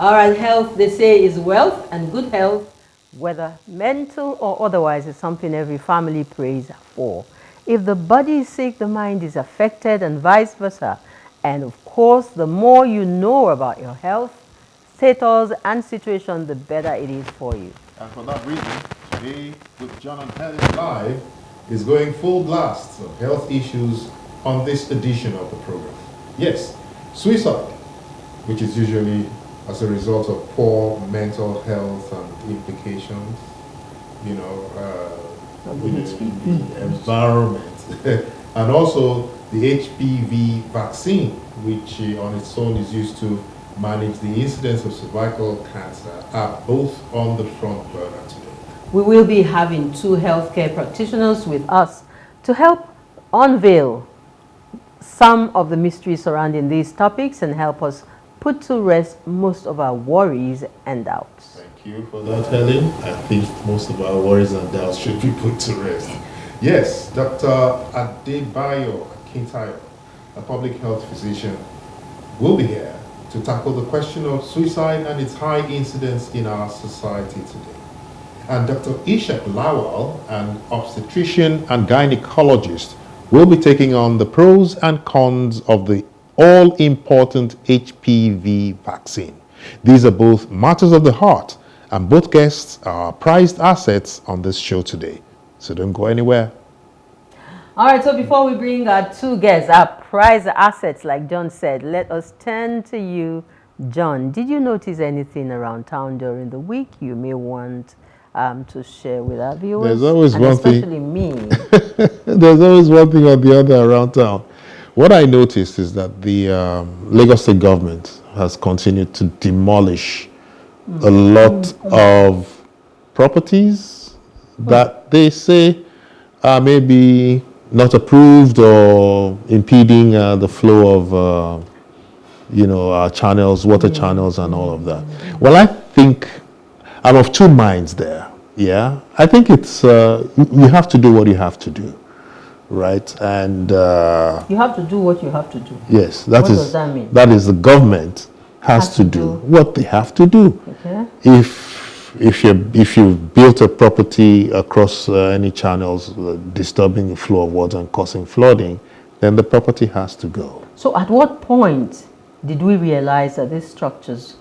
All right, health, they say, is wealth, and good health, whether mental or otherwise, is something every family prays for. If the body is sick, the mind is affected, and vice versa. And of course, the more you know about your health, status, and situation, the better it is for you. And for that reason, today with John and Helen Live is going full blast of health issues on this edition of the program. Yes, suicide, which is usually as a result of poor mental health and implications, you know, the environment, and also the HPV vaccine, which on its own is used to manage the incidence of cervical cancer, are both on the front burner today. We will be having two healthcare practitioners with us to help unveil some of the mysteries surrounding these topics and help us put to rest most of our worries and doubts. Thank you for that, Helen. I think most of our worries and doubts should be put to rest. Yes, Dr. Akintayo, a public health physician, will be here to tackle the question of suicide and its high incidence in our society today. And Dr. Ishak Lawal, an obstetrician and gynecologist, will be taking on the pros and cons of the all-important HPV vaccine. These are both matters of the heart, and both guests are prized assets on this show today. So don't go anywhere. All right, so before we bring our two guests, our prized assets, like John said, let us turn to you, John. Did you notice anything around town during the week you may want to share with our viewers? There's always and one especially thing. me. There's always one thing or the other around town. What I noticed is that the Lagos State government has continued to demolish a lot of properties that they say are maybe not approved or impeding the flow of, our channels, water channels and all of that. Well, I think I'm of two minds there. Yeah, I think it's, you have to do what you have to do. Right, and you have to do what you have to do. Yes, what does that mean? That is, the government has to do what they have to do. Okay. If you built a property across any channels disturbing the flow of water and causing flooding, then the property has to go. So, at what point did we realize that these structures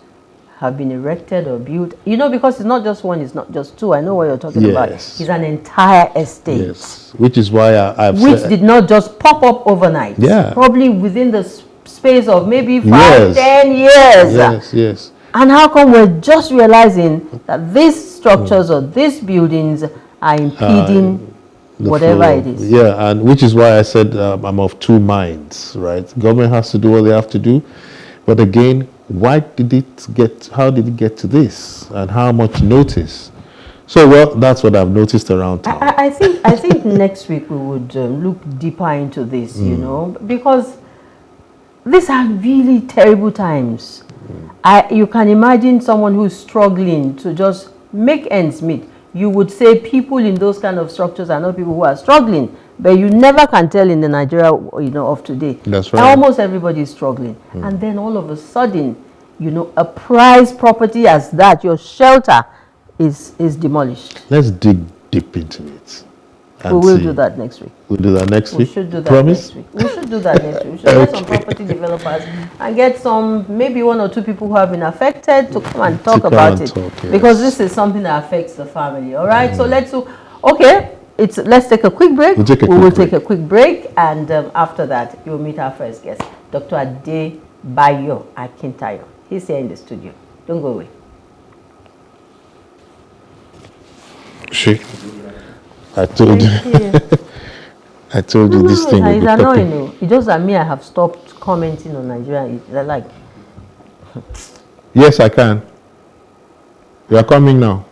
have been erected or built? You know, because it's not just one, it's not just two. I know what you're talking about. It's an entire estate. Yes, which is why I've which did not just pop up overnight. Yeah. Probably within the space of maybe 5, 10 years. Yes, yes. And how come we're just realizing that these structures or these buildings are impeding whatever flow. it is? Yeah, and which is why I said I'm of two minds, right? Government has to do what they have to do. But again, how did it get to this, and how much notice? So, well, that's what I've noticed around town. I think next week we would look deeper into this, you know, because these are really terrible times. You can imagine someone who's struggling to just make ends meet. You would say people in those kind of structures are not people who are struggling, but you never can tell in the Nigeria, of today. That's right. Almost everybody is struggling. And then all of a sudden, a prized property as that, your shelter, is demolished. Let's dig deep into it. We will do that next week. We'll do that next week? We should do that Promise? next week. We should do that next week. We should get some property developers and get maybe one or two people who have been affected to come and talk about it. Because this is something that affects the family. All right? So let's take a quick break. We will take a quick break, and after that, you will meet our first guest, Dr. Akintayo Akintayo. He's here in the studio. Don't go away. I told you. I told you this thing. It's annoying. It's just that me, I have stopped commenting on Nigeria. They're like, yes, I can. You are coming now.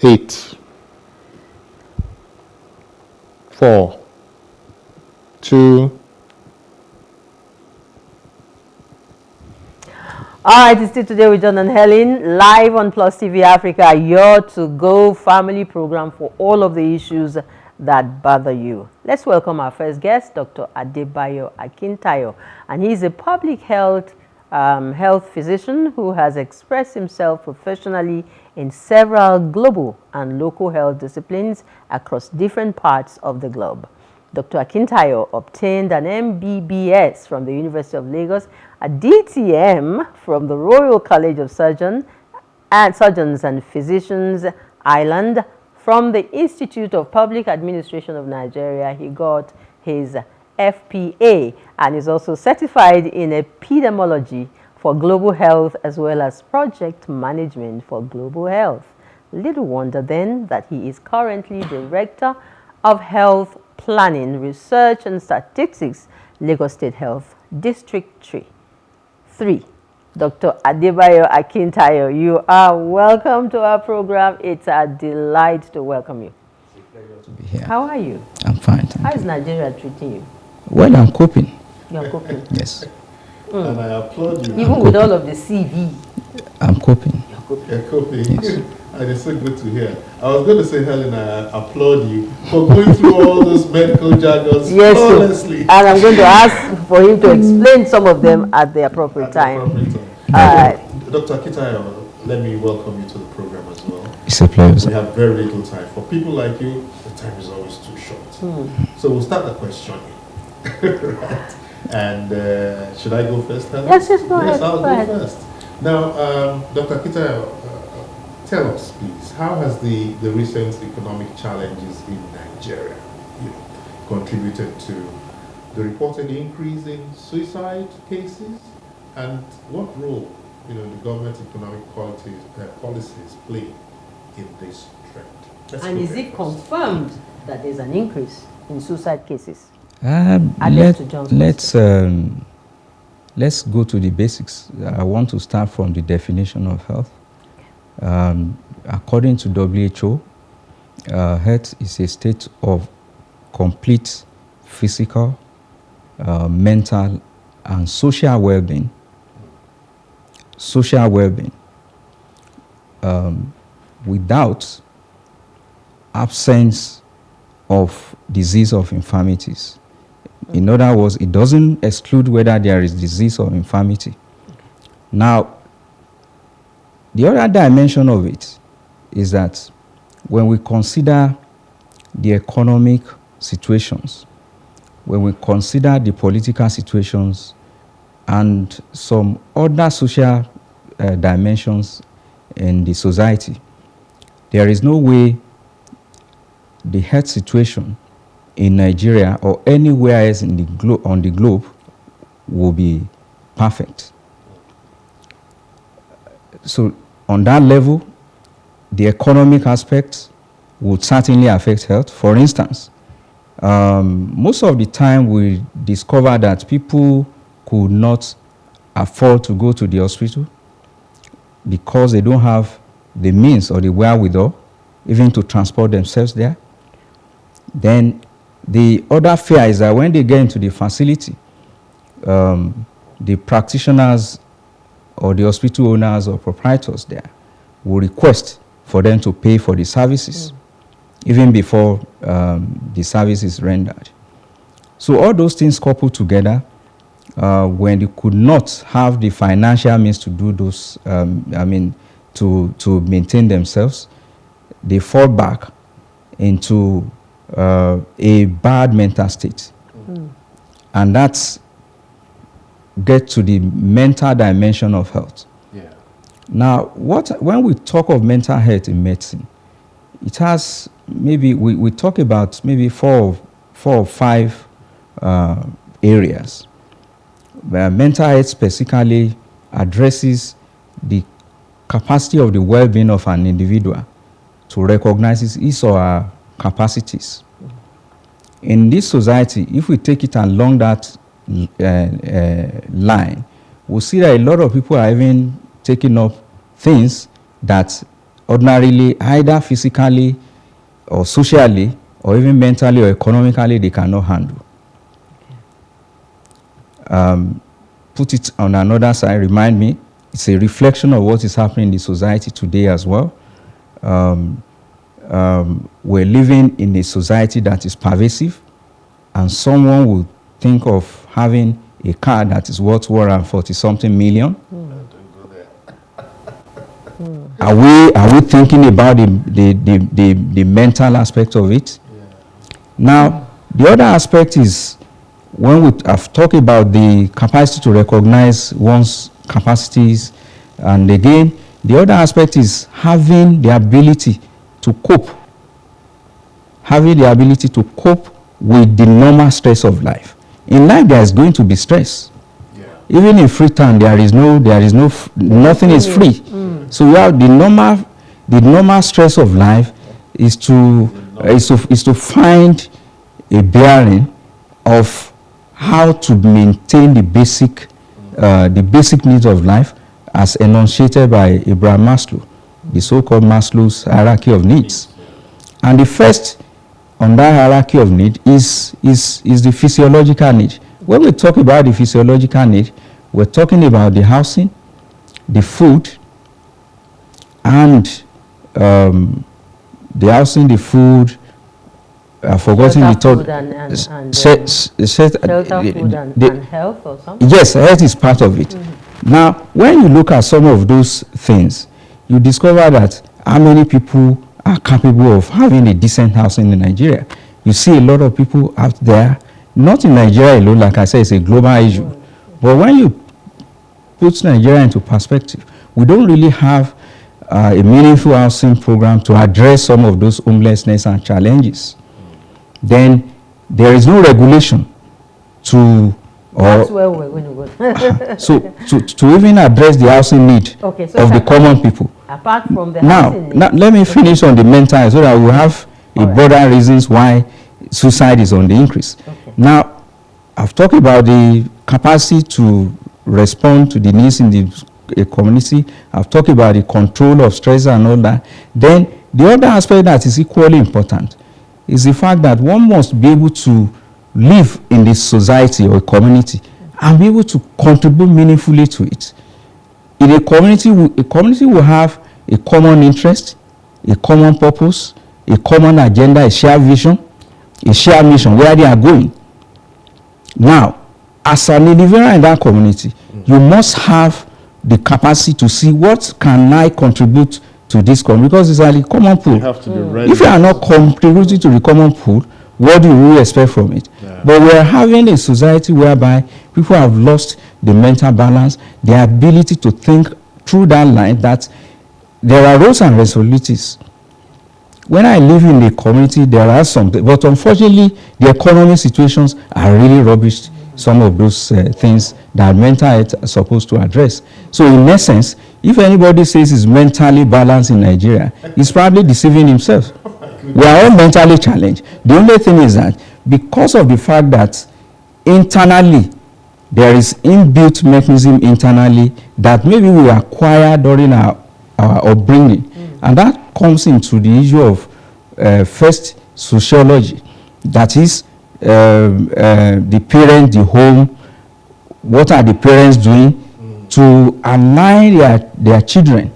8, 4, 2. All right, it's still today with John and Helen, live on Plus TV Africa, your to-go family program for all of the issues that bother you. Let's welcome our first guest, Dr. Akintayo, and he's a public health health physician who has expressed himself professionally in several global and local health disciplines across different parts of the globe. Dr. Akintayo obtained an MBBS from the University of Lagos, a DTM from the Royal College of Surgeons and Physicians, Ireland. From the Institute of Public Administration of Nigeria, he got his FPA and is also certified in epidemiology for global health as well as project management for global health. Little wonder then that he is currently Director of Health Planning, Research and Statistics, Lagos State Health District 3. Dr. Adebayo Akintayo, you are welcome to our program. It's a delight to welcome you. It's a pleasure to be here. How are you? I'm fine. How is Nigeria treating you? Well, I'm coping. You're coping? Yes. And I applaud you. Even with all of the CV? I'm coping. You're coping. Yes. And it's so good to hear. I was going to say, Helen, I applaud you for going through all those medical jargons honestly. And I'm going to ask for him to explain some of them at the appropriate time. Dr. Akintayo, let me welcome you to the program as well. It's a pleasure. We have very little time. For people like you, the time is always too short. So we'll start the questioning. Right. And should I go first, Helen? Yes, go ahead. Yes, I'll go first. Now, Dr. Akintayo, tell us, please, how has the recent economic challenges in Nigeria contributed to the reported increase in suicide cases, and what role the government economic policies play in this trend? And is it confirmed that there's an increase in suicide cases? Let's go to the basics. I want to start from the definition of health. According to WHO, health is a state of complete physical, mental, and social well-being. Without absence of disease of infirmities. In other words, it doesn't exclude whether there is disease or infirmity. Now, the other dimension of it is that when we consider the economic situations, when we consider the political situations, and some other social dimensions in the society, there is no way the health situation in Nigeria or anywhere else in the on the globe will be perfect. So on that level, the economic aspect would certainly affect health. For instance, most of the time we discover that people could not afford to go to the hospital because they don't have the means or the wherewithal even to transport themselves there. Then the other fear is that when they get into the facility, the practitioners or the hospital owners or proprietors there will request for them to pay for the services even before the service is rendered. So all those things coupled together, when they could not have the financial means to do those, to maintain themselves, they fall back into a bad mental state. And that's get to the mental dimension of health. Yeah. Now, when we talk of mental health in medicine, it has maybe, we talk about maybe four or five areas. Mental health specifically addresses the capacity of the well-being of an individual to recognize his or her capacities. In this society, if we take it along that line, we'll see that a lot of people are even taking up things that ordinarily, either physically or socially, or even mentally or economically, they cannot handle. Put it on another side, remind me, it's a reflection of what is happening in the society today as well. We're living in a society that is pervasive, and someone would think of having a car that is worth 140-something million. Are we thinking about the mental aspect of it? Yeah. Now, the other aspect is when we have talked about the capacity to recognize one's capacities, and again, the other aspect is having the ability to cope. Having the ability to cope with the normal stress of life. In life, there is going to be stress. Yeah. Even in free time, nothing is free. So you have the normal stress of life is to find a bearing of how to maintain the basic needs of life as enunciated by Abraham Maslow, the so-called Maslow's hierarchy of needs. And the first on that hierarchy of need is the physiological need. When we talk about the physiological need, we're talking about the housing, the food, and the housing, the food, forgotten the third. Shelter, food, and health or something? Yes, health is part of it. Now, when you look at some of those things, you discover that how many people are capable of having a decent housing in Nigeria. You see a lot of people out there, not in Nigeria alone, like I said, it's a global issue. But when you put Nigeria into perspective, we don't really have a meaningful housing program to address some of those homelessness and challenges. Then there is no regulation that's where we're going to go. to even address the housing need of the common people. Apart from the housing need. Now let me finish on the mental so that we have broader reasons why suicide is on the increase. Okay. Now, I've talked about the capacity to respond to the needs in the community. I've talked about the control of stress and all that. Then the other aspect that is equally important is the fact that one must be able to live in this society or community and be able to contribute meaningfully to it. In a community will have a common interest, a common purpose, a common agenda, a shared vision, a shared mission, where they are going. Now, as an individual in that community, you must have the capacity to see what can I contribute to this community, because it's like a common pool. You have to be ready. If you are not contributing to the common pool, what do you really expect from it? Yeah. But we are having a society whereby people have lost the mental balance, the ability to think through that line, that there are roles and responsibilities. When I live in the community, there are some, but unfortunately, the economic situations are really rubbish. Some of those things that mental health is supposed to address. So in essence, if anybody says he's mentally balanced in Nigeria, he's probably deceiving himself. We are all mentally challenged. The only thing is that because of the fact that internally, there is inbuilt mechanism internally that maybe we acquire during our upbringing. And that comes into the issue of first sociology. That is the parent, the home, what are the parents doing to align their children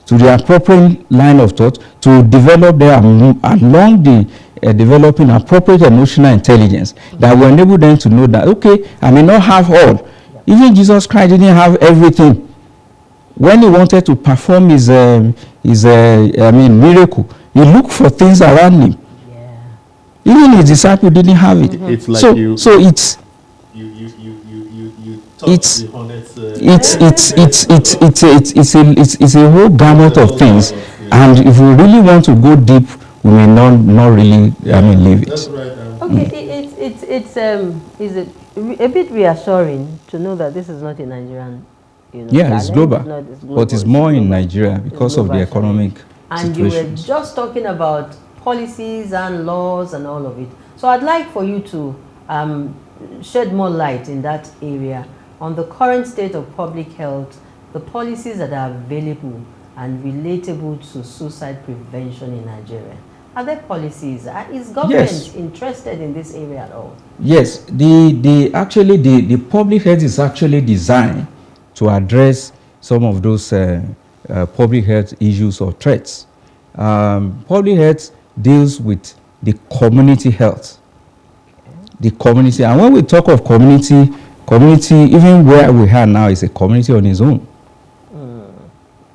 to the appropriate line of thought, to develop along the developing appropriate emotional intelligence that will enable them to know that, okay, I may not have all. Even Jesus Christ didn't have everything. When he wanted to perform his miracle, he looked for things around him. Yeah. Even his disciple didn't have it. It's like it's a whole gamut of things, and if we really want to go deep, we may not really leave it. That's right. Okay, it's a bit reassuring to know that this is not a Nigerian, it's global, but it's more in Nigeria because of the economic and situations. You were just talking about policies and laws and all of it. So I'd like for you to shed more light in that area on the current state of public health, the policies that are available and relatable to suicide prevention in Nigeria. Are there policies? Is government interested in this area at all? Yes, the public health is actually designed to address some of those public health issues or threats. Public health deals with the community health. The community, and when we talk of community community, even where we are now, is a community on its own.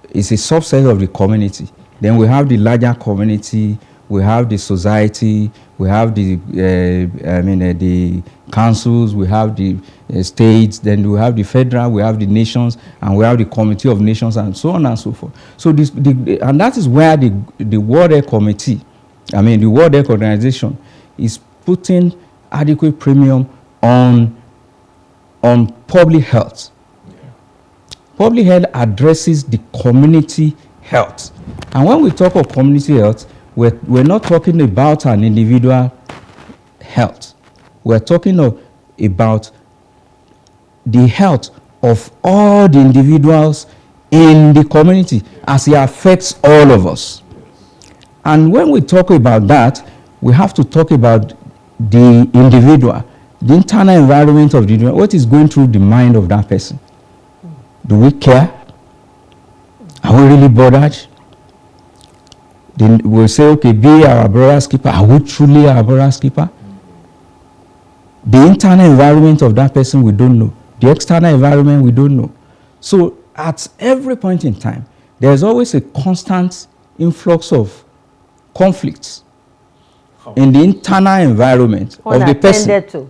It's a subset of the community. Then we have the larger community, we have the society, we have the the councils, we have the states, then we have the federal, we have the nations, and we have the Committee of Nations, and so on and so forth. So and that is where the World Health Committee, the World Health Organization, is putting adequate premium on public health. Public health addresses the community health. And when we talk of community health, we're not talking about an individual health. We're talking about the health of all the individuals in the community as it affects all of us. And when we talk about that, we have to talk about the individual, the internal environment of the individual, what is going through the mind of that person. Do we care? Are we really bothered? Then we'll say, okay, be our brother's keeper. Are we truly our brother's keeper? The internal environment of that person, we don't know. The external environment, we don't know. So at every point in time, there's always a constant influx of conflicts in the internal environment of the person.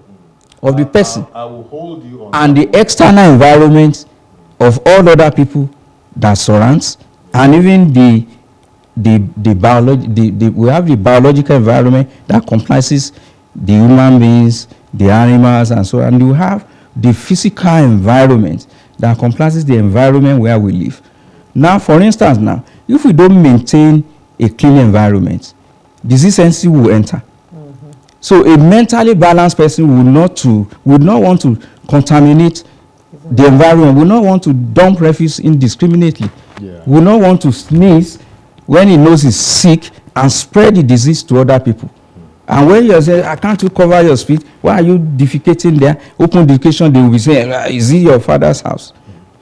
Of the person. I will hold you on and the external environment of all other people that surrounds, and even we have the biological environment that comprises the human beings, the animals, and so on. And you have the physical environment that comprises the environment where we live. Now, for instance, if we don't maintain a clean environment, disease entity will enter. So a mentally balanced person would not want to contaminate the environment, would not want to dump refuse indiscriminately, would not want to sneeze when he knows he's sick and spread the disease to other people. And when you say, I can't you cover your spit, why are you defecating there? Open defecation, they will be saying, is it your father's house?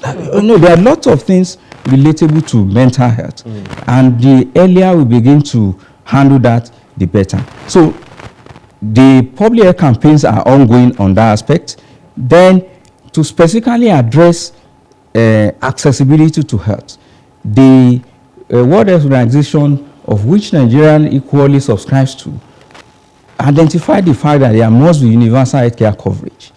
No, there are lots of things relatable to mental health. And the earlier we begin to handle that, the better. So the public health campaigns are ongoing on that aspect. Then to specifically address accessibility to health, the World Health Organization, of which Nigeria equally subscribes to, identified the fact that there must be universal healthcare coverage.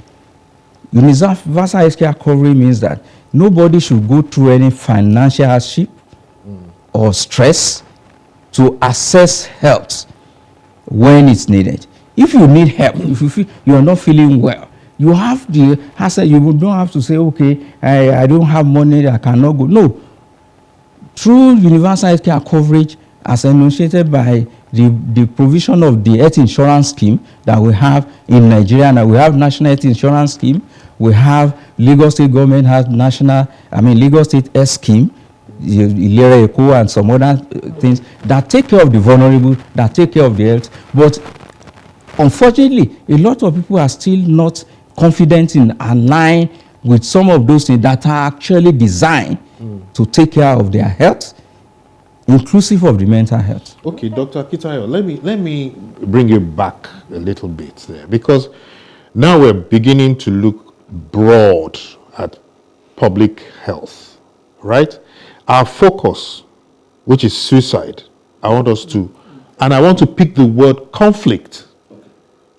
Universal healthcare coverage means that nobody should go through any financial hardship or stress to access health when it's needed. If you need help, if you feel you are not feeling well, you have the hassle. You don't have to say, okay, I don't have money, I cannot go. No. Through universal healthcare coverage, as enunciated by the provision of the health insurance scheme that we have in Nigeria, and we have national health insurance scheme, we have Lagos State government has Lagos State health scheme, Ilera Eco and some other things that take care of the vulnerable, that take care of the health. But unfortunately, a lot of people are still not confident in aligning with some of those things that are actually designed to take care of their health, inclusive of the mental health. Okay, Dr. Akintayo, let me bring you back a little bit there, because now we're beginning to look broad at public health, right? Our focus, which is suicide, I want to pick the word conflict,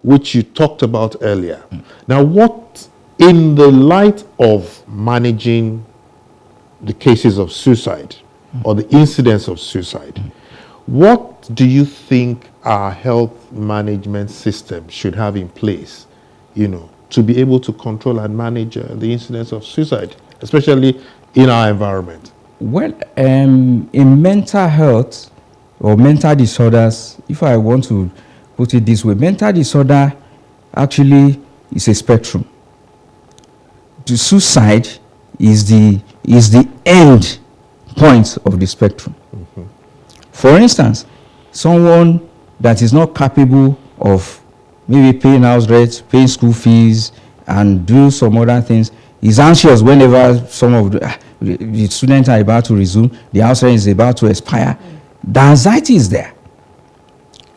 which you talked about earlier. Now, what, in the light of managing the cases of suicide or the incidence of suicide, what do you think our health management system should have in place, to be able to control and manage the incidence of suicide, especially in our environment? Well, in mental health or mental disorders, if I want to put it this way, mental disorder actually is a spectrum. The suicide is the end point of the spectrum. For instance, someone that is not capable of maybe paying house rent, paying school fees, and do some other things, is anxious whenever some of the students are about to resume, the house rent is about to expire. The anxiety is there.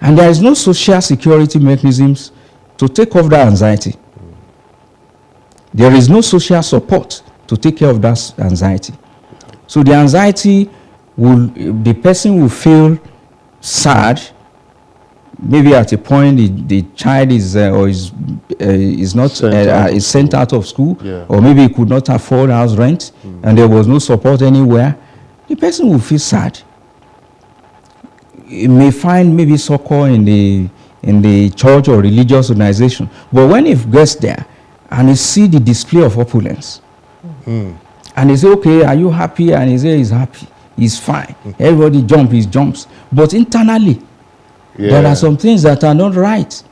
And there is no social security mechanisms to take off that anxiety. there is no social support to take care of that anxiety. So the anxiety the person will feel sad. Maybe at a point the child is not is sent out of school, or maybe he could not afford house rent, and there was no support anywhere. The person will feel sad. He may find maybe succor in the church or religious organization, but when he gets there and he see the display of opulence, and he say, okay, are you happy? And he say he's happy, he's fine. Everybody he jumps, but internally there are some things that are not right.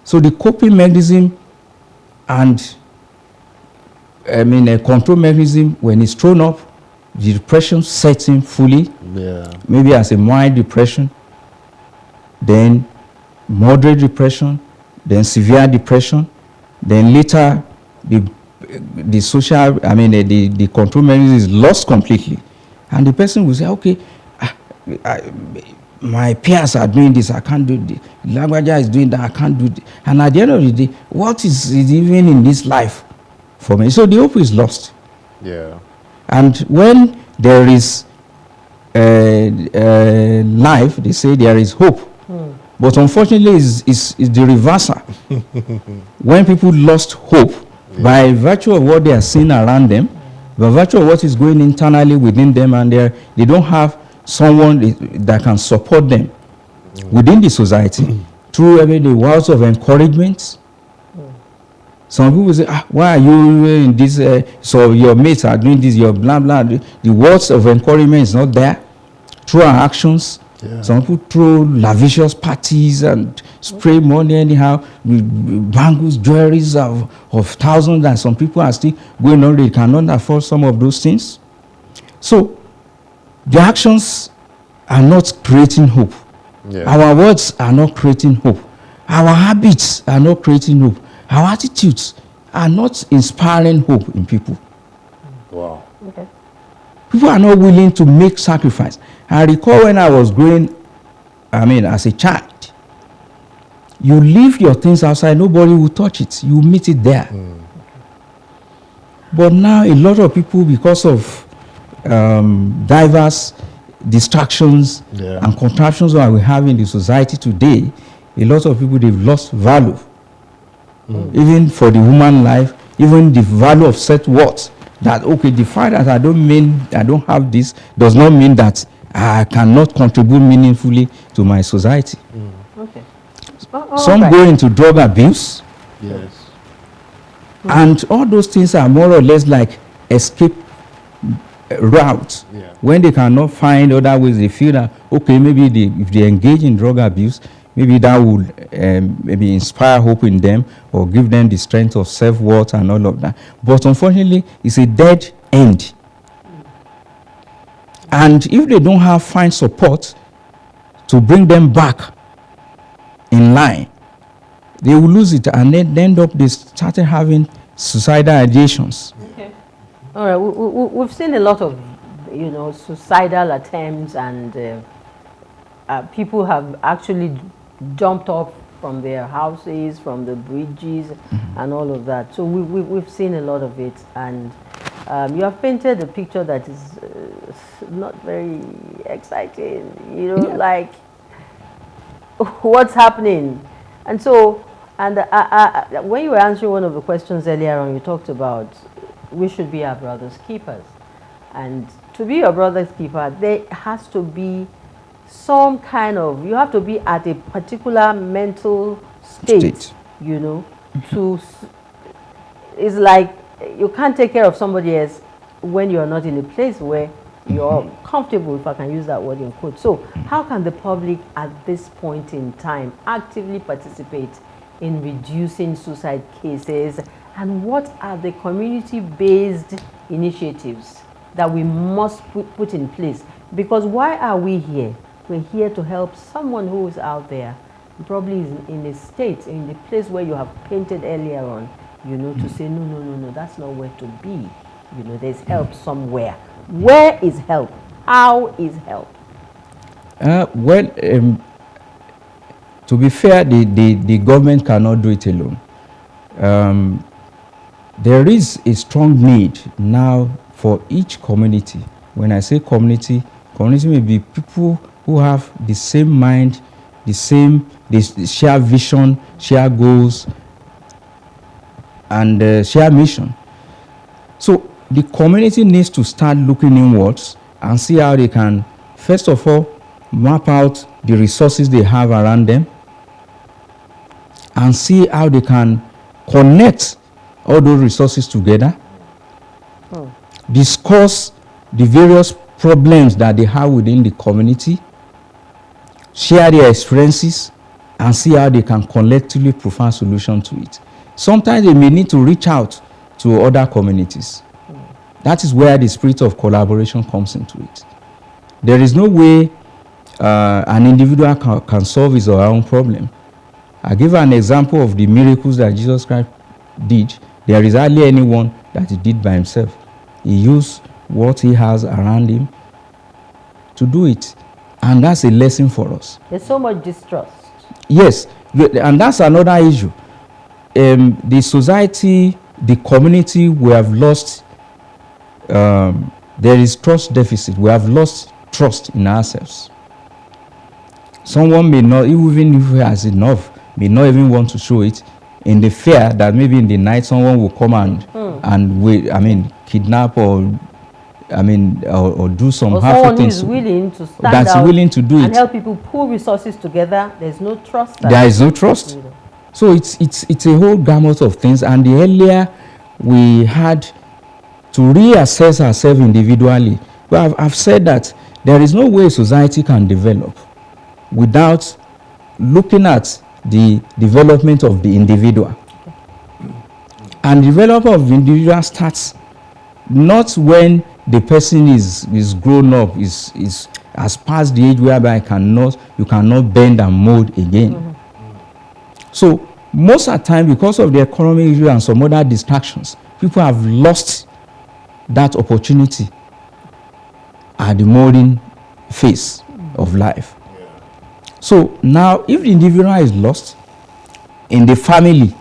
So the coping mechanism and a control mechanism, when it's thrown up, the depression sets in fully. Maybe as a mild depression, then moderate depression, then severe depression, then later the social, the control mechanism is lost completely, and the person will say, okay, my peers are doing this, I can't do this. Language is doing that, I can't do this. And at the end of the day, what is even in this life for me? So the hope is lost. And when there is life, they say there is hope. But unfortunately, it's the reversal. When people lost hope, by virtue of what they are seeing around them, by virtue of what is going internally within them, and they don't have someone that can support them within the society through the words of encouragement. Some people say, why are you in this? So your mates are doing this, your blah blah. The words of encouragement is not there. Through our actions, some people throw lavish parties and spray money anyhow, bangles, jewelries of thousands, and some people are still going on. They cannot afford some of those things. So the actions are not creating hope. Our words are not creating hope. Our habits are not creating hope. Our attitudes are not inspiring hope in people. Wow. Okay. People are not willing to make sacrifice. I recall when I was growing, as a child, you leave your things outside, nobody will touch it. You meet it there. But now a lot of people, because of diverse distractions and contraptions that we have in the society today, a lot of people, they've lost value. Even for the human life, even the value of self-worth. That, okay, the fact that I don't have this does not mean that I cannot contribute meaningfully to my society. Okay. Some go into drug abuse. And all those things are more or less like escape routes. When they cannot find other ways, they feel that, okay, maybe if they engage in drug abuse, maybe that would maybe inspire hope in them or give them the strength of self-worth and all of that. But unfortunately, it's a dead end. And if they don't find support to bring them back in line, they will lose it, and then end up they started having suicidal ideations. Okay. All right. We've seen a lot of, suicidal attempts, and people have actually jumped off from their houses, from the bridges, and all of that. So we've seen a lot of it, and you have painted a picture that is not very exciting. Like what's happening, and so. And when you were answering one of the questions earlier on, you talked about we should be our brother's keepers. And to be your brother's keeper, there has to be some kind of, you have to be at a particular mental state. It's like you can't take care of somebody else when you're not in a place where you're comfortable, if I can use that word in quotes. So how can the public at this point in time actively participate in reducing suicide cases, and what are the community-based initiatives that we must put in place? Because why are we here? We're here to help someone who is out there, probably in a state, in the place where you have painted earlier on, to say, no, that's not where to be. There's help somewhere. Where is help? How is help? To be fair, the government cannot do it alone. there is a strong need now for each community. When I say community, community may be people who have the same mind, they share vision, share goals, and share mission. So the community needs to start looking inwards and see how they can, first of all, map out the resources they have around them and see how they can connect all those resources together, discuss the various problems that they have within the community, share their experiences, and see how they can collectively provide solutions to it. Sometimes they may need to reach out to other communities. That is where the spirit of collaboration comes into it. There is no way an individual can solve his or her own problem. I give an example of the miracles that Jesus Christ did. There is hardly anyone that he did by himself. He used what he has around him to do it. And that's a lesson for us. There's so much distrust. Yes, and that's another issue. The society, the community, we have lost, there is trust deficit. We have lost trust in ourselves. Someone may not, even if he has enough, may not even want to show it in the fear that maybe in the night someone will come and kidnap or do some harmful things. Or someone who is willing to stand that's out willing to do and it. help people pull resources together. There's no trust. There is no trust. So it's a whole gamut of things. And the earlier we had to reassess ourselves individually, well, I've said that there is no way society can develop without looking at the development of the individual. And development of the individual starts not when the person is grown up, has passed the age whereby you cannot bend and mold again. So most of the time, because of the economic issue and some other distractions, people have lost that opportunity at the molding phase of life. So now, if the individual is lost in the family,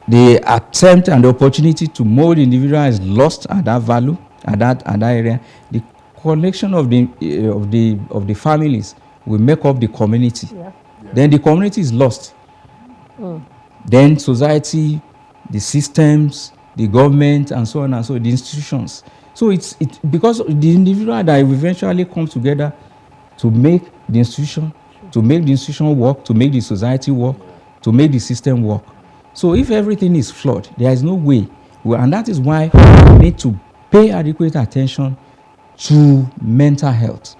the attempt and the opportunity to mold the individual is lost at that value, at that area. The collection of the families will make up the community. Yeah. Then the community is lost. Then society, the systems, the government, and so on and so on, the institutions. So it's because the individual that will eventually come together to make the institution, to make the institution work, to make the society work, to make the system work. So if everything is flawed, there is no way. And that is why we need to pay adequate attention to mental health.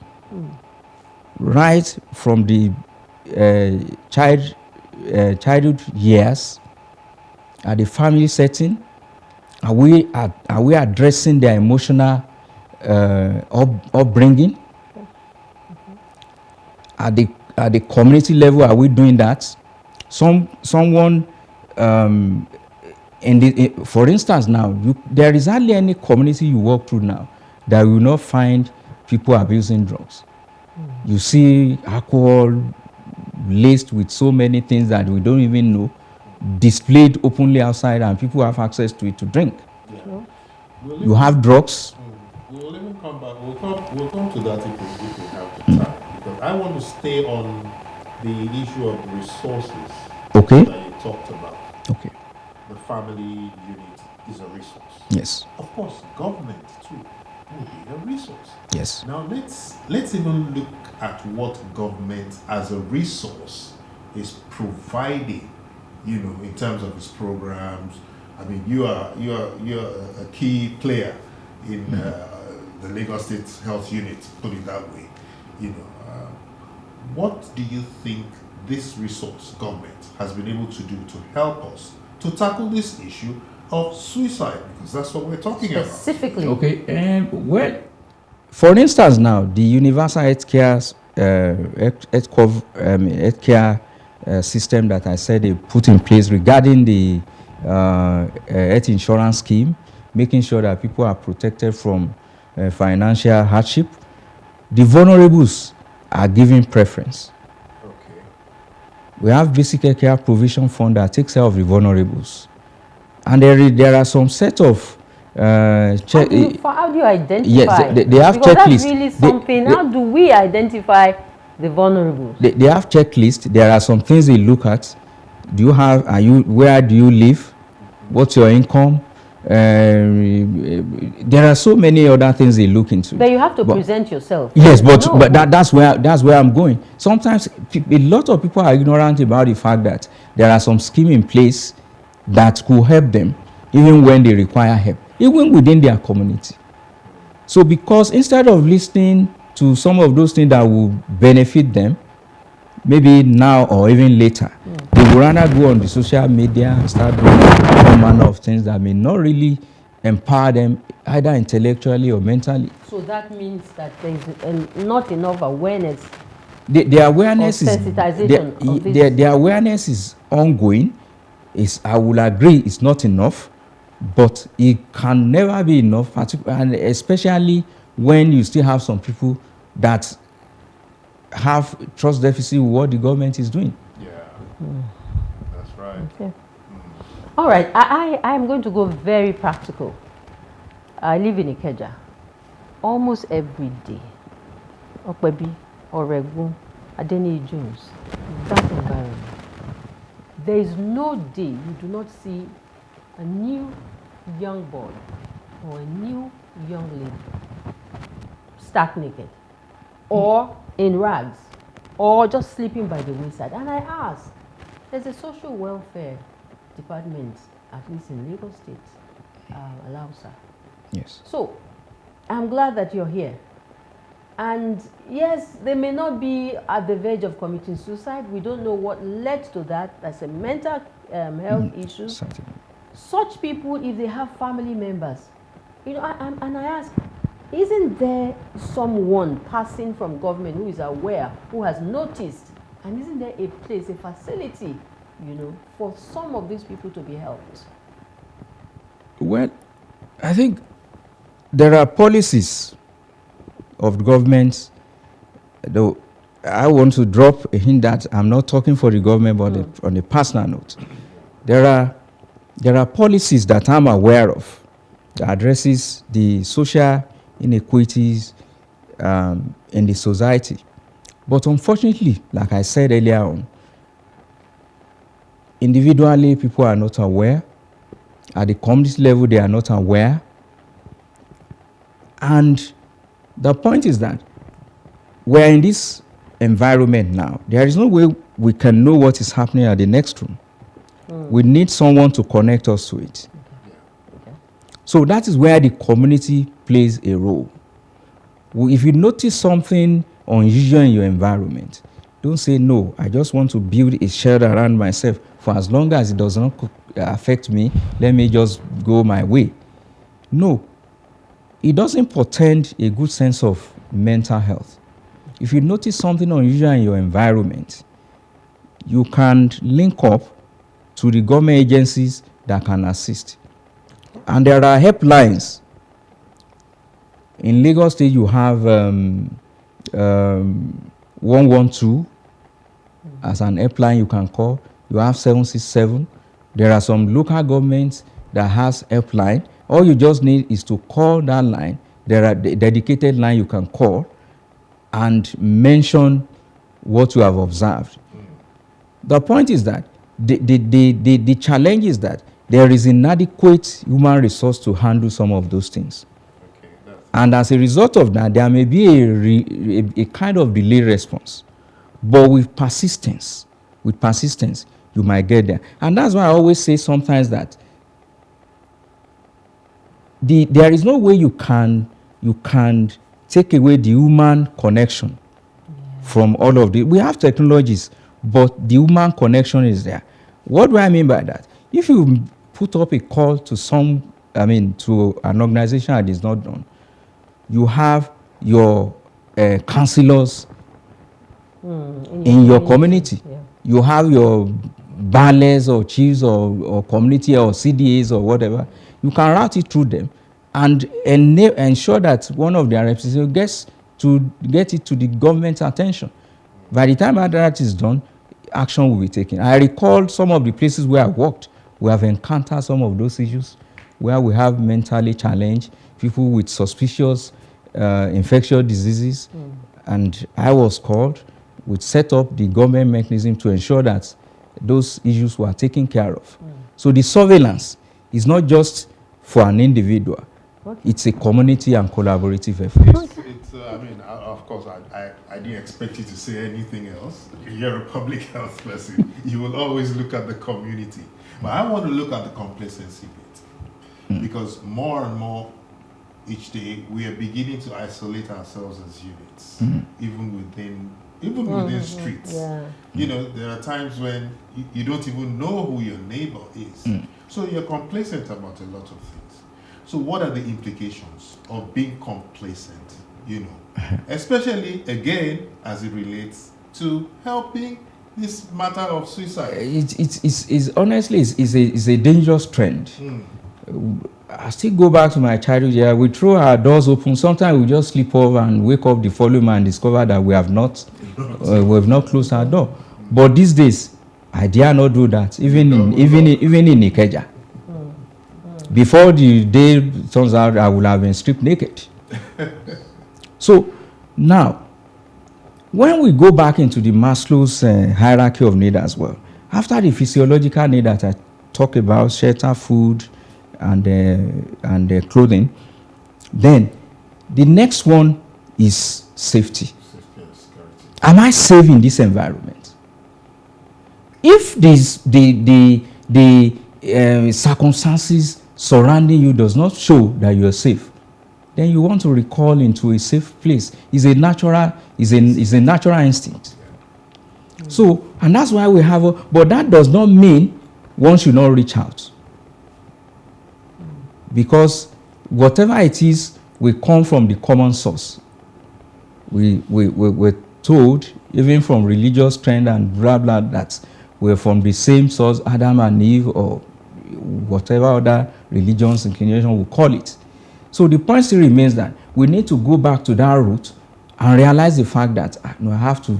Right from the childhood years, at the family setting, are we addressing their emotional upbringing? At the community level, are we doing that? Someone for instance, now there is hardly any community you walk through now that will not find people abusing drugs. You see alcohol laced with so many things that we don't even know, displayed openly outside, and people have access to it to drink. Yeah. You have drugs. We'll even come back. We'll come to that if we have the time. Because I want to stay on the issue of resources that you talked about. Okay. The family unit is a resource. Yes. Of course, government too will be a resource. Yes. Now let's even look at what government as a resource is providing, in terms of its programs. I mean, you're a key player in the Lagos State Health Unit, put it that way. What do you think this resource, government, has been able to do to help us to tackle this issue of suicide? Because that's what we're talking about. Specifically. Okay, well, for instance now, the universal healthcare system that I said they put in place regarding the health insurance scheme, making sure that people are protected from financial hardship. The vulnerables are given preference. Okay. We have basic care provision fund that takes care of the vulnerables. And there are some set of how do you identify? Yes, they have because checklists. That's really something. How do we identify the vulnerable? They have checklists. There are some things they look at. Where do you live? What's your income? There are so many other things they look into. But you have to present yourself. Yes, but that's where I'm going. Sometimes a lot of people are ignorant about the fact that there are some schemes in place that could help them even when they require help, even within their community. So because instead of listening to some of those things that will benefit them, maybe now or even later, they will rather go on the social media and start doing all manner of things that may not really empower them either intellectually or mentally. So that means that there is not enough awareness. The awareness is sensitization. The awareness is ongoing. I will agree it's not enough, but it can never be enough, and especially when you still have some people that have trust deficit with what the government is doing. Yeah, that's right. Okay. All right, I am going to go very practical. I live in Ikeja. Almost every day, Okwebi, Oregun, Adeni Jones, that environment. There is no day you do not see a new young boy or a new young lady stark naked or in rags or just sleeping by the wayside. And I ask, there's a social welfare department, at least in Lagos State, Alausa. Yes. So, I'm glad that you're here. And yes, they may not be at the verge of committing suicide. We don't know what led to that. That's a mental health issue. Certainly. Such people, if they have family members, and I ask, isn't there someone passing from government who is aware, who has noticed, and isn't there a place, a facility, for some of these people to be helped? Well, I think there are policies of governments, though I want to drop a hint that I'm not talking for the government, but on a personal note. There are policies that I'm aware of that addresses the social inequities in the society. But unfortunately, like I said earlier on, individually people are not aware. At the community level, they are not aware. And the point is that we're in this environment now. There is no way we can know what is happening at the next room. We need someone to connect us to it. Okay. So that is where the community plays a role. If you notice something unusual in your environment, don't say, no, I just want to build a shelter around myself. For as long as it does not affect me, let me just go my way. No. It doesn't portend a good sense of mental health. If you notice something unusual in your environment, you can link up to the government agencies that can assist. And there are helplines. In Lagos State, you have 112 as an helpline you can call. You have 767. There are some local governments that has helpline. All you just need is to call that line. There are dedicated line you can call and mention what you have observed. The point is that the challenge is that there is inadequate human resource to handle some of those things. Okay, and as a result of that, there may be a kind of delayed response. But with persistence, you might get there. And that's why I always say sometimes that there is no way you can take away the human connection from all of the. We have technologies, but the human connection is there. What do I mean by that? If you put up a call to to an organization that is not done, you have your counselors in your community. Yeah. You have your baales or chiefs or community or CDAs or whatever. You can route it through them and ensure that one of their representatives get it to the government's attention. By the time that is done, action will be taken. I recall some of the places where I worked We have encountered some of those issues where we have mentally challenged people with suspicious infectious diseases, and I was called. We set up the government mechanism to ensure that those issues were taken care of. So the surveillance is not just for an individual. Okay. It's a community and collaborative effort. I mean, of course, I didn't expect you to say anything else. You're a public health person. You will always look at the community. But I want to look at the complacency bit. Because more and more each day, we are beginning to isolate ourselves as units, even within streets. Yeah. You know, there are times when you don't even know who your neighbor is. So you're complacent about a lot of things. So what are the implications of being complacent, you know, especially, again, as it relates to helping this matter of suicide? It's honestly, it's a dangerous trend. I still go back to my childhood. Yeah, we throw our doors open. Sometimes we just sleep over and wake up the following morning and discover that we have not closed our door. But these days, I dare not do that. Even in Ikeja. Before the day turns out, I will have been stripped naked. So now, when we go back into the Maslow's hierarchy of need as well, after the physiological need that I talked about, shelter, food, and clothing, then the next one is safety. Am I safe in this environment? If the circumstances surrounding you does not show that you are safe, then you want to recall into a safe place. It's a natural instinct. So, and that's why we have but that does not mean one should not reach out. Because whatever it is will come from the common source. We're told, even from religious trend and blah blah, that we're from the same source, Adam and Eve, or whatever other religions inclination will call it. So the point still remains that we need to go back to that root and realize the fact that I have to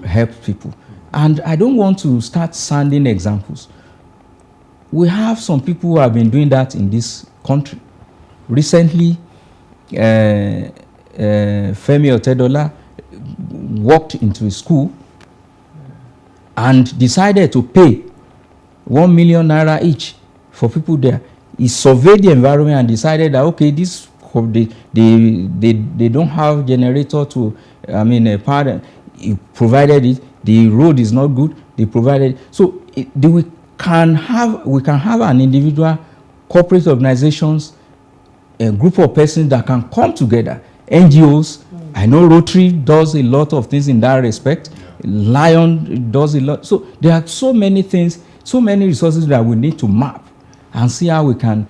help people. And I don't want to start sounding examples. We have some people who have been doing that in this country. Recently, Femi Otedola walked into a school and decided to pay 1 million naira each for people there. He surveyed the environment and decided that, okay, this they don't have generator to, power. He provided it. The road is not good. They provided it. So we can have an individual, corporate organizations, a group of persons that can come together. NGOs, I know Rotary does a lot of things in that respect. Lion does a lot. So there are so many things, so many resources that we need to map and see how we can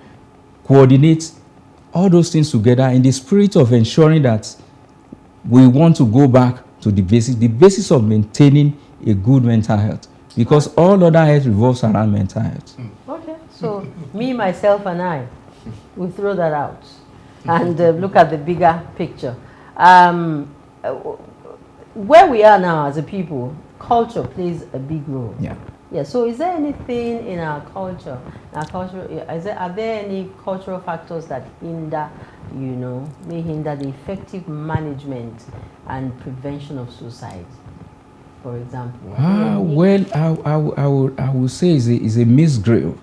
coordinate all those things together in the spirit of ensuring that we want to go back to the basis of maintaining a good mental health, because all other health revolves around mental health. Okay, so me, myself, and I, we throw that out and look at the bigger picture. Where we are now as a people, culture plays a big role. Yeah. So, is there anything in our culture? Are there any cultural factors that hinder, may hinder the effective management and prevention of suicide, for example? Well, I will say is a misgrave.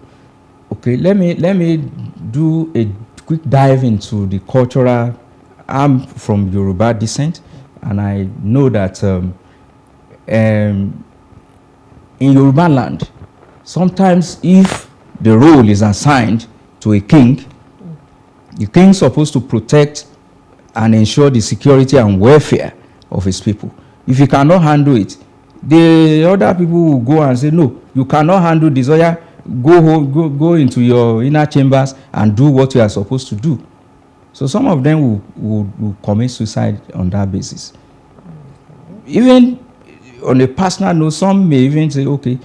Okay, let me do a quick dive into the cultural. I'm from Yoruba descent, and I know that in Yoruba land, sometimes if the role is assigned to a king, the king is supposed to protect and ensure the security and welfare of his people. If he cannot handle it, the other people will go and say, no, you cannot handle this. Or yeah, go home, go into your inner chambers and do what you are supposed to do. So some of them will commit suicide on that basis. Even on a personal note, some may even say, okay,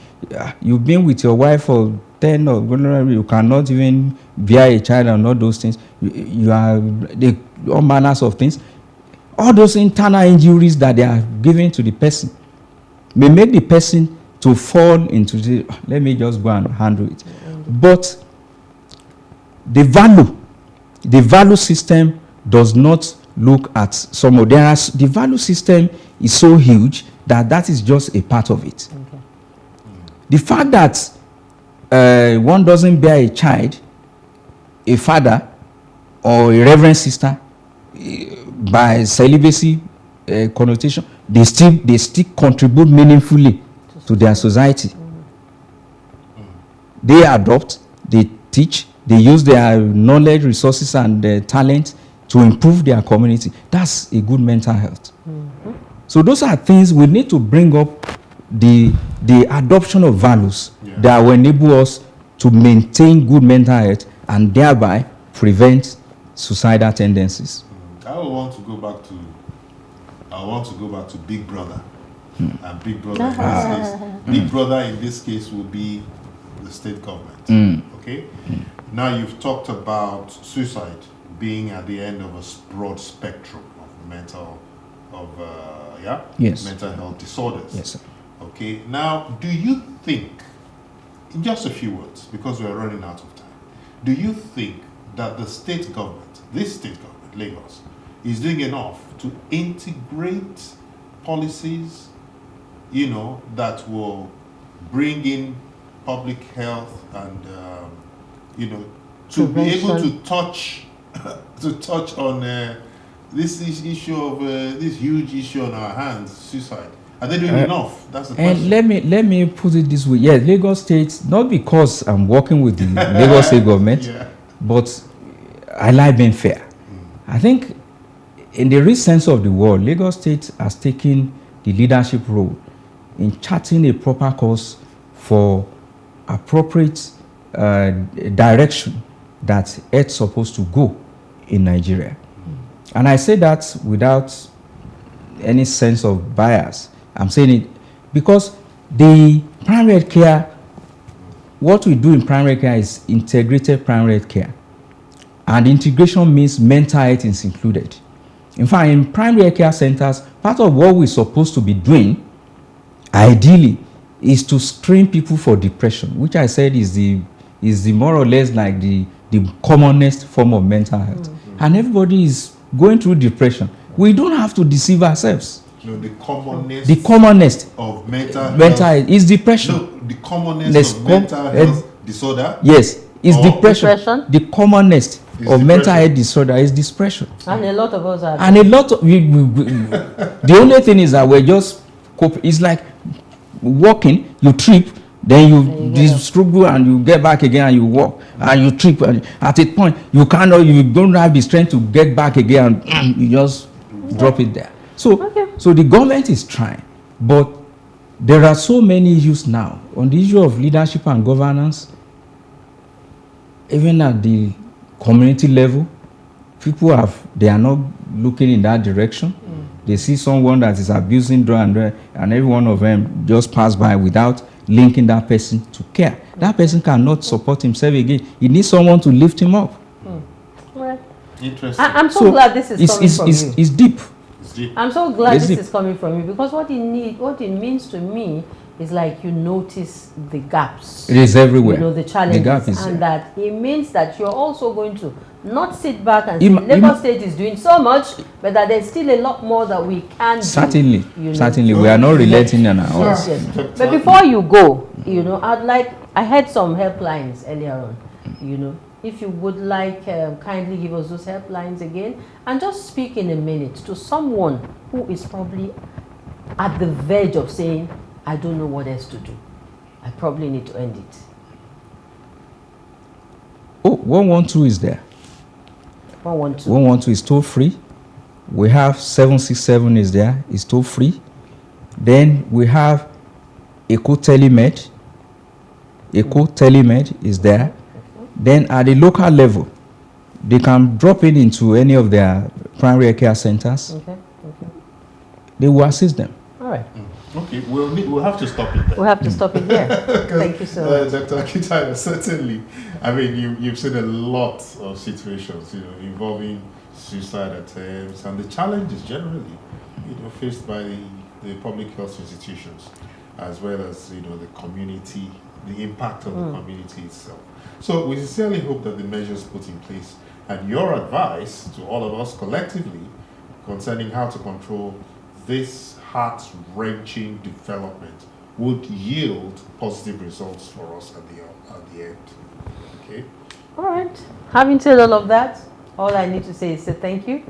you've been with your wife for 10 or you cannot even bear a child and all those things. You are all manners of things. All those internal injuries that they are giving to the person may make the person to fall into the, let me just go and handle it. But the value system does not look at some of the value system is so huge that is just a part of it. Okay. The fact that one doesn't bear a child, a father, or a reverend sister by celibacy connotation, they still contribute meaningfully to their society. They adopt, they teach, they use their knowledge, resources, and talent to improve their community. That's a good mental health. So those are things we need to bring up, the adoption of values that will enable us to maintain good mental health and thereby prevent suicidal tendencies. I want to go back to Big Brother. And Big Brother in this case. Big Brother in this case will be the state government. Okay? Now you've talked about suicide being at the end of a broad spectrum of mental health disorders. Yes, sir. Okay. Now, do you think, in just a few words, because we're running out of time, do you think that the state government, this state government, Lagos, is doing enough to integrate policies, that will bring in public health and, to be able to touch on this issue of this huge issue on our hands, suicide? Are they doing enough? That's the question. And let me put it this way. Yes, Lagos State, not because I'm working with the Lagos State government, but I like being fair. I think in the real sense of the word, Lagos State has taken the leadership role in charting a proper course for appropriate direction that it's supposed to go in Nigeria. And I say that without any sense of bias. I'm saying it because the primary care, what we do in primary care is integrated primary care. And integration means mental health is included. In fact, in primary care centers, part of what we're supposed to be doing, ideally, is to screen people for depression, which I said is the more or less like the commonest form of mental health. And everybody is going through depression. We don't have to deceive ourselves. No, the commonest of mental health is depression. No, the commonest of mental health disorder? Yes, is depression. The commonest of mental health disorder is depression. And a lot of us are. And a lot of the only thing is that we're just it's like walking, you trip, then you struggle and you get back again and you walk and you trip, and at a point you don't have the strength to get back again and you just drop it there. So the government is trying, but there are so many issues now on the issue of leadership and governance. Even at the community level, they are not looking in that direction. They see someone that is abusing drug and every one of them just pass by without linking that person to care. That person cannot support himself again. He needs someone to lift him up. Right. Interesting. I'm so glad this is coming from you. It's deep. I'm so glad this is coming from you, because what it means to me is like you notice the gaps. It is everywhere. The challenges, the gap is and that it means that you're also going to not sit back and say Lagos State is doing so much, but that there's still a lot more that we can certainly do. Certainly, we are not relating on our own. Yes. But before you go, I had some helplines earlier on. If you would like, kindly give us those helplines again, and just speak in a minute to someone who is probably at the verge of saying, I don't know what else to do. I probably need to end it. Oh, 112 is there. 112. 112 is toll free. We have 767 is there. It's toll free. Then we have Eco Telemed. Eco Telemed is there. Then at the local level, they can drop it into any of their primary care centers. Okay. They will assist them. All right. Okay, we'll have to stop it there. We'll have to stop it there. Thank you so much. Dr. Akintayo, certainly, I mean, you've seen a lot of situations, involving suicide attempts and the challenges generally, faced by the public health institutions. as well as, the community, the impact on the community itself. So we sincerely hope that the measures put in place and your advice to all of us collectively concerning how to control this heart-wrenching development would yield positive results for us at the end. Okay? All right. Having said all of that, all I need to say is say thank you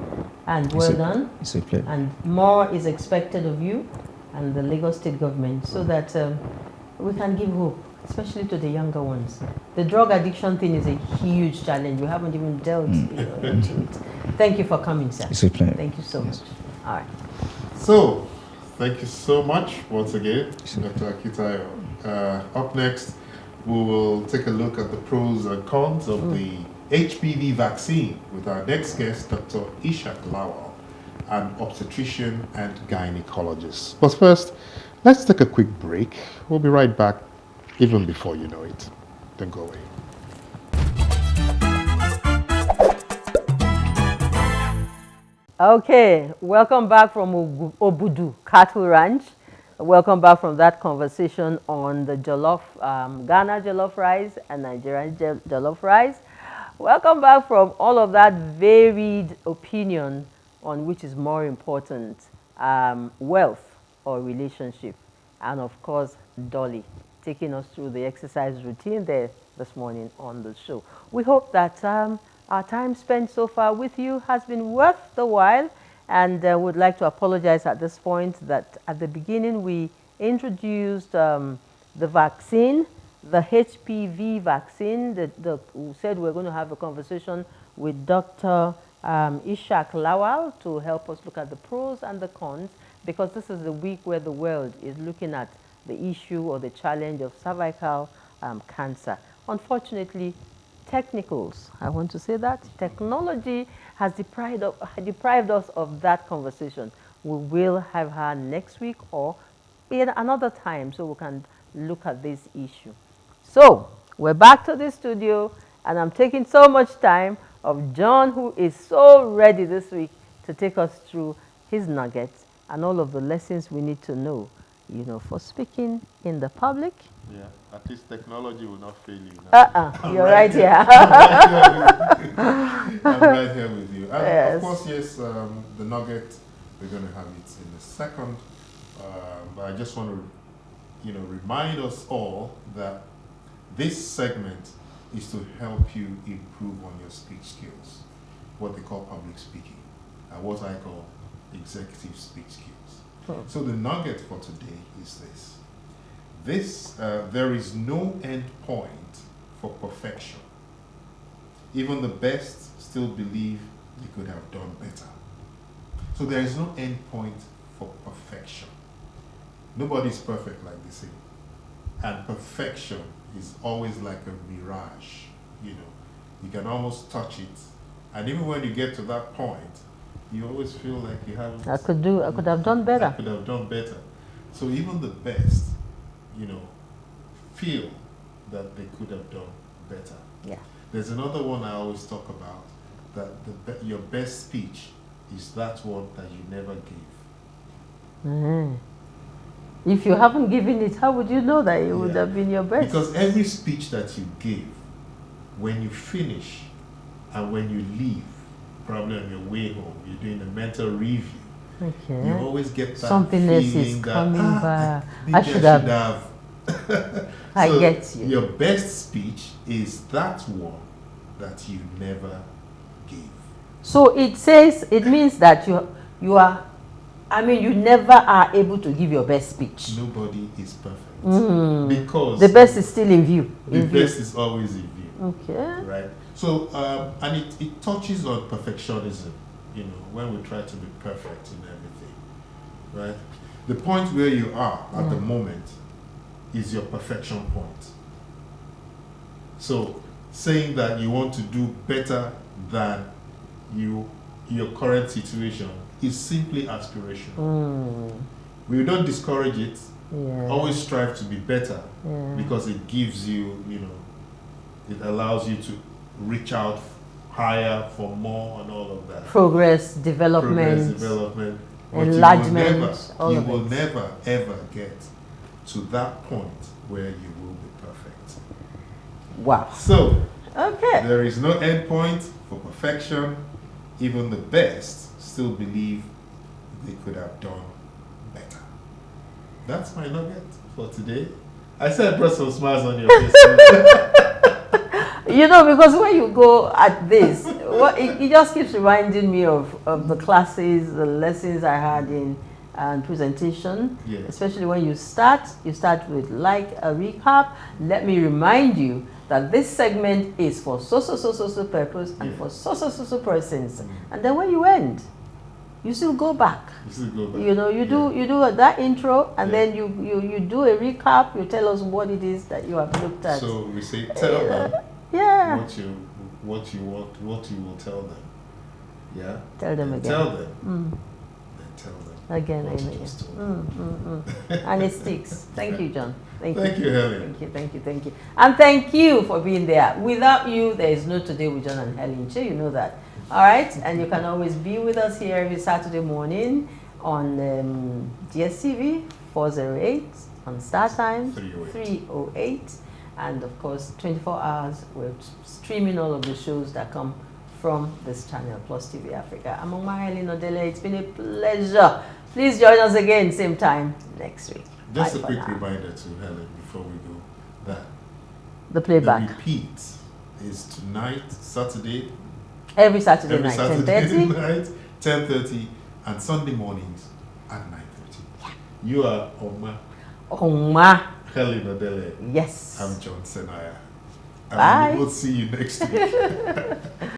and well done. It's a pleasure. And more is expected of you and the Lagos State government so that we can give hope, especially to the younger ones. The drug addiction thing is a huge challenge. We haven't even dealt into it. Thank you for coming, sir. It's a pleasure. Thank you so much. All right. So, thank you so much once again, Dr. Akintayo. Up next, we will take a look at the pros and cons of the HPV vaccine with our next guest, Dr. Ishak Lawal, an obstetrician and gynecologist. But first, let's take a quick break. We'll be right back, even before you know it. Don't go away. Okay, welcome back from Obudu Cattle Ranch. Welcome back from that conversation on the jollof, Ghana jollof rice and Nigerian jollof rice. Welcome back from all of that varied opinion on which is more important, wealth or relationship. And of course, Dolly taking us through the exercise routine there this morning on the show. We hope that our time spent so far with you has been worth the while, and would like to apologize at this point that at the beginning we introduced the vaccine, the HPV vaccine. We said we're going to have a conversation with Dr. Ishak Lawal to help us look at the pros and the cons, because this is the week where the world is looking at the issue or the challenge of cervical cancer. Unfortunately, technicals, I want to say that, technology has deprived us of that conversation. We will have her next week or in another time so we can look at this issue. So, we're back to the studio, and I'm taking so much time of John, who is so ready this week to take us through his nuggets and all of the lessons we need to know, for speaking in the public. Yeah, at least technology will not fail you. You're right here. I'm right here with you. And Yes. of course, yes, the nugget, we're going to have it in a second. But I just want to, remind us all that this segment is to help you improve on your speech skills, what they call public speaking, and what I call executive speech skills. So the nugget for today is this. There is no end point for perfection. Even the best still believe you could have done better. So there is no end point for perfection. Nobody's perfect, like they say. And perfection is always like a mirage. You can almost touch it. And even when you get to that point, you always feel like you haven't. I could have done better. I could have done better. So even the best, feel that they could have done better. Yeah. There's another one I always talk about, that your best speech is that one that you never gave. If you haven't given it, how would you know that it would have been your best? Because every speech that you give, when you finish and when you leave, probably on your way home, you're doing a mental review. Okay. You always get that something else is feeling coming that back. I should have. I So get you. Your best speech is that one that you never gave. So it means that you are, you never are able to give your best speech. Nobody is perfect. Because the best is still in view. The best is always in view. Okay. Right? So, and it touches on perfectionism, when we try to be perfect in everything. Right? The point where you are at the moment is your perfection point. So, saying that you want to do better than your current situation is simply aspirational. We don't discourage it. Always strive to be better because it gives you, it allows you to reach out higher for more and all of that. Progress, development, enlargement, you will never ever get to that point where you will be perfect. Wow. So, Okay. there is no end point for perfection. Even the best still believe they could have done better. That's my nugget for today. I said I brought some smiles on your face. You know, because when you go at this, it just keeps reminding me of the classes, the lessons I had in presentation. Yes. Especially when you start with like a recap. Let me remind you that this segment is for so purpose and for so persons. And then when you end, you still go back. You still go back. You know, you do that intro, and then you do a recap. You tell us what it is that you have looked at. So we say, tell them what you will tell them. Yeah. Tell them again. Tell them. Then tell them Again what and you just told again. And it sticks. Thank you, John. Thank you, Helen. Thank you. And thank you for being there. Without you, there is no Today with John and Helen. Sure, you know that. All right? And you can always be with us here every Saturday morning on DSTV 408, on Star Time 308. And of course, 24 hours, we're streaming all of the shows that come from this channel, Plus TV Africa. I'm Helen Odele. It's been a pleasure. Please join us again, same time next week. Just Bye a quick now. reminder to Helen before we go that The playback. the repeat is tonight, Saturday. Every Saturday Every night, Saturday 10:30. night, 10:30, and Sunday mornings at 9:30. You are Oma. Helen Odele. Yes. I'm John Senaya. Bye. And we will see you next week.